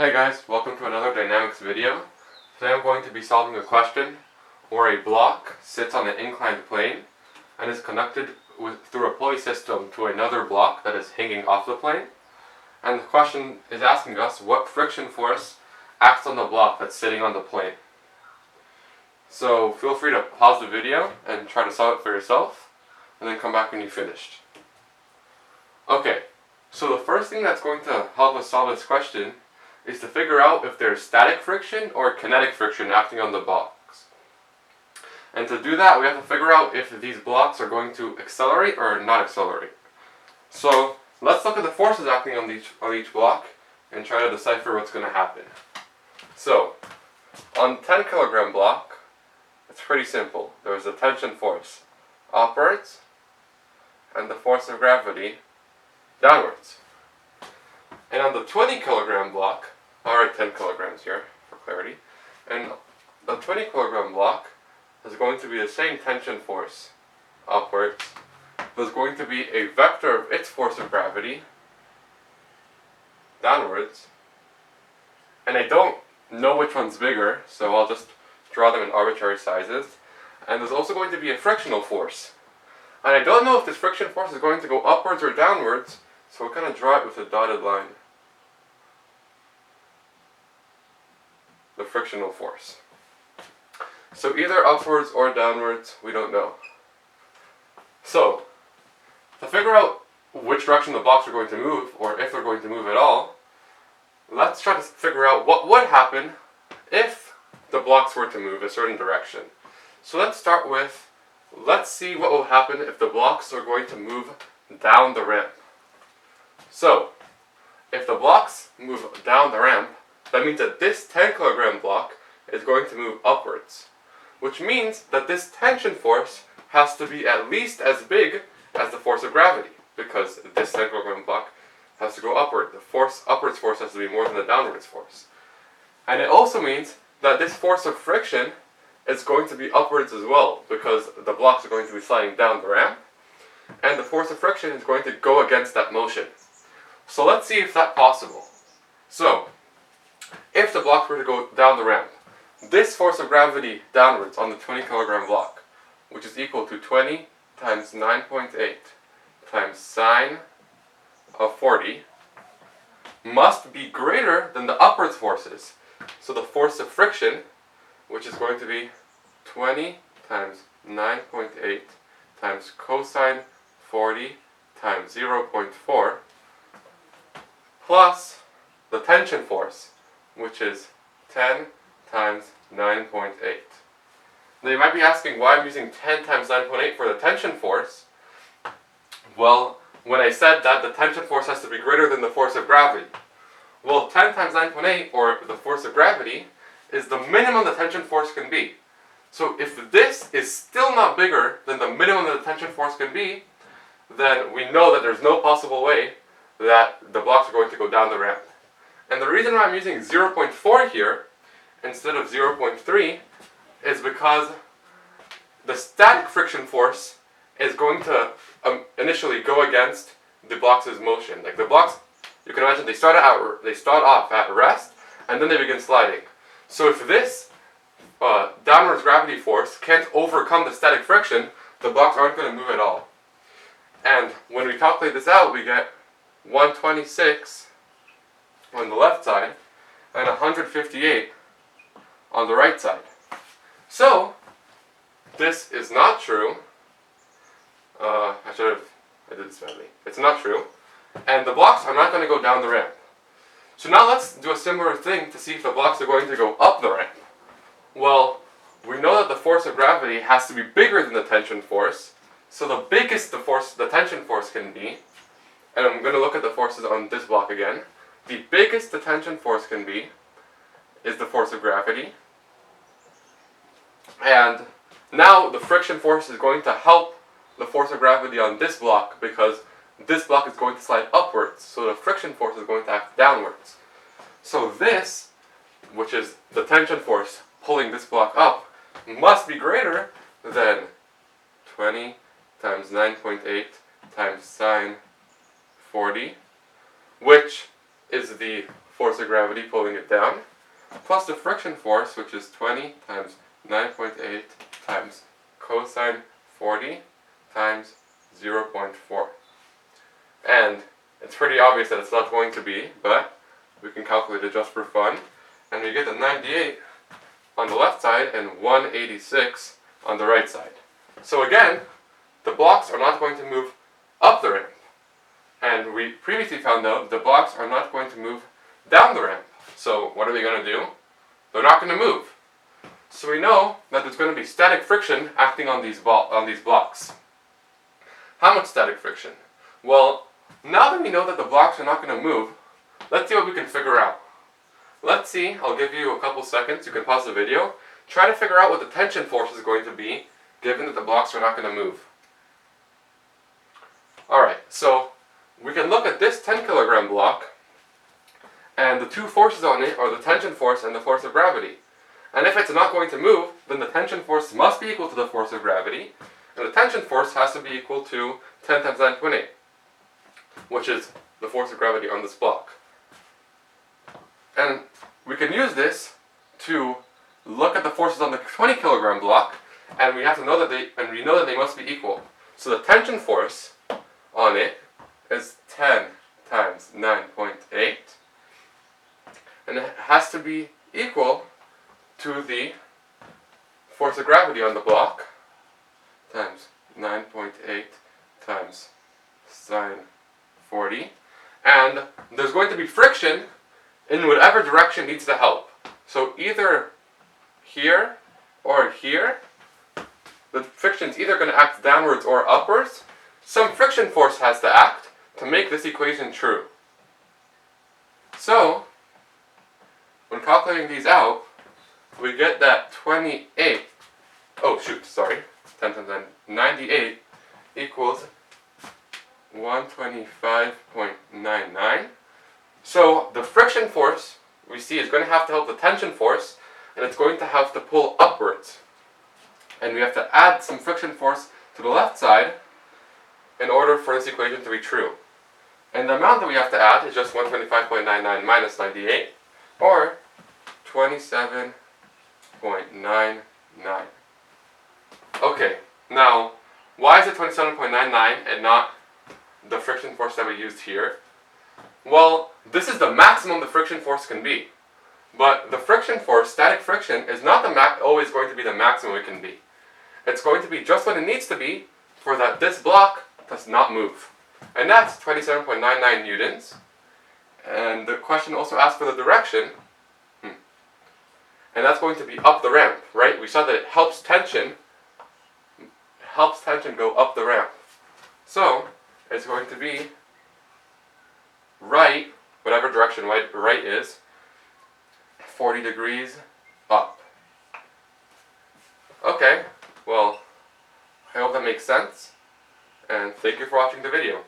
Hey guys, welcome to another dynamics video. Today I'm going to be solving a question where a block sits on an inclined plane and is connected through a pulley system to another block that is hanging off the plane. And the question is asking us what friction force acts on the block that's sitting on the plane. So feel free to pause the video and try to solve it for yourself, and then come back when you've finished. Okay, so the first thing that's going to help us solve this question is to figure out if there's static friction or kinetic friction acting on the blocks. And to do that, we have to figure out if these blocks are going to accelerate or not accelerate. So let's look at the forces acting on each block and try to decipher what's going to happen. So on 10 kilogram block, it's pretty simple. There's a tension force upwards and the force of gravity downwards. And on the 20 kilogram block, I'll write 10 kilograms here for clarity, and the 20 kilogram block is going to be the same tension force upwards. There's going to be a vector of its force of gravity downwards, and I don't know which one's bigger, so I'll just draw them in arbitrary sizes. And there's also going to be a frictional force, and I don't know if this friction force is going to go upwards or downwards, so we'll kind of draw it with a dotted line. The frictional force. So either upwards or downwards, we don't know. So, to figure out which direction the blocks are going to move, or if they're going to move at all, let's try to figure out what would happen if the blocks were to move a certain direction. So let's start with, let's see what will happen if the blocks are going to move down the ramp. So, if the blocks move down the ramp, that means that this 10 kilogram block is going to move upwards, which means that this tension force has to be at least as big as the force of gravity, because this 10 kilogram block has to go upward. The upwards force has to be more than the downwards force. And it also means that this force of friction is going to be upwards as well, because the blocks are going to be sliding down the ramp, and the force of friction is going to go against that motion. So let's see if that's possible. So, if the blocks were to go down the ramp, this force of gravity downwards on the 20 kilogram block, which is equal to 20 times 9.8 times sine of 40, must be greater than the upwards forces. So the force of friction, which is going to be 20 times 9.8 times cosine 40 times 0.4, plus the tension force, which is 10 times 9.8. Now you might be asking why I'm using 10 times 9.8 for the tension force. Well, when I said that the tension force has to be greater than the force of gravity. Well, 10 times 9.8, or the force of gravity, is the minimum the tension force can be. So if this is still not bigger than the minimum that the tension force can be, then we know that there's no possible way that the blocks are going to go down the ramp. And the reason why I'm using 0.4 here instead of 0.3 is because the static friction force is going to initially go against the blocks' motion. Like the blocks, you can imagine they start off at rest and then they begin sliding. So if this downwards gravity force can't overcome the static friction, the blocks aren't going to move at all. And when we calculate this out, we get 126 on the left side and 158 on the right side. So this is not true. I did this badly. It's not true. And the blocks are not going to go down the ramp. So now let's do a similar thing to see if the blocks are going to go up the ramp. Well, we know that the force of gravity has to be bigger than the tension force. So the biggest the tension force can be, and I'm going to look at the forces on this block again. The biggest the tension force can be is the force of gravity. And now the friction force is going to help the force of gravity on this block, because this block is going to slide upwards, so the friction force is going to act downwards. So this, which is the tension force pulling this block up, must be greater than 20 times 9.8 times sine 40, which is the force of gravity pulling it down, plus the friction force, which is 20 times 9.8 times cosine 40 times 0.4. And it's pretty obvious that it's not going to be, but we can calculate it just for fun. And we get the 98 on the left side and 186 on the right side. So again, the blocks are not going to move up the ramp. And we previously found out the blocks are not going to move down the ramp. So what are they going to do? They're not going to move. So we know that there's going to be static friction acting on these blocks. How much static friction? Well, now that we know that the blocks are not going to move, let's see what we can figure out. Let's see, I'll give you a couple seconds, you can pause the video. Try to figure out what the tension force is going to be, given that the blocks are not going to move. Alright, so we can look at this 10 kilogram block, and the two forces on it are the tension force and the force of gravity. And if it's not going to move, then the tension force must be equal to the force of gravity, and the tension force has to be equal to 10 times 9.8, which is the force of gravity on this block. And we can use this to look at the forces on the 20 kilogram block, and we have to know that we know that they must be equal. So the tension force on it is 10 times 9.8, and it has to be equal to the force of gravity on the block times 9.8 times sine 40, and there's going to be friction in whatever direction needs the help. So either here or here, the friction is either going to act downwards or upwards. Some friction force has to act to make this equation true. So, when calculating these out, we get that 10 times 98 equals 125.99. So the friction force we see is going to have to help the tension force, and it's going to have to pull upwards. And we have to add some friction force to the left side in order for this equation to be true. And the amount that we have to add is just 125.99 minus 98, or 27.99. Okay, now, why is it 27.99 and not the friction force that we used here? Well, this is the maximum the friction force can be. But the friction force, static friction, is not always going to be the maximum it can be. It's going to be just what it needs to be for that this block does not move. And that's 27.99 newtons. And the question also asks for the direction. And that's going to be up the ramp, right? We saw that it helps tension go up the ramp. So, it's going to be right, whatever direction right is, 40 degrees up. Okay, well, I hope that makes sense, and thank you for watching the video.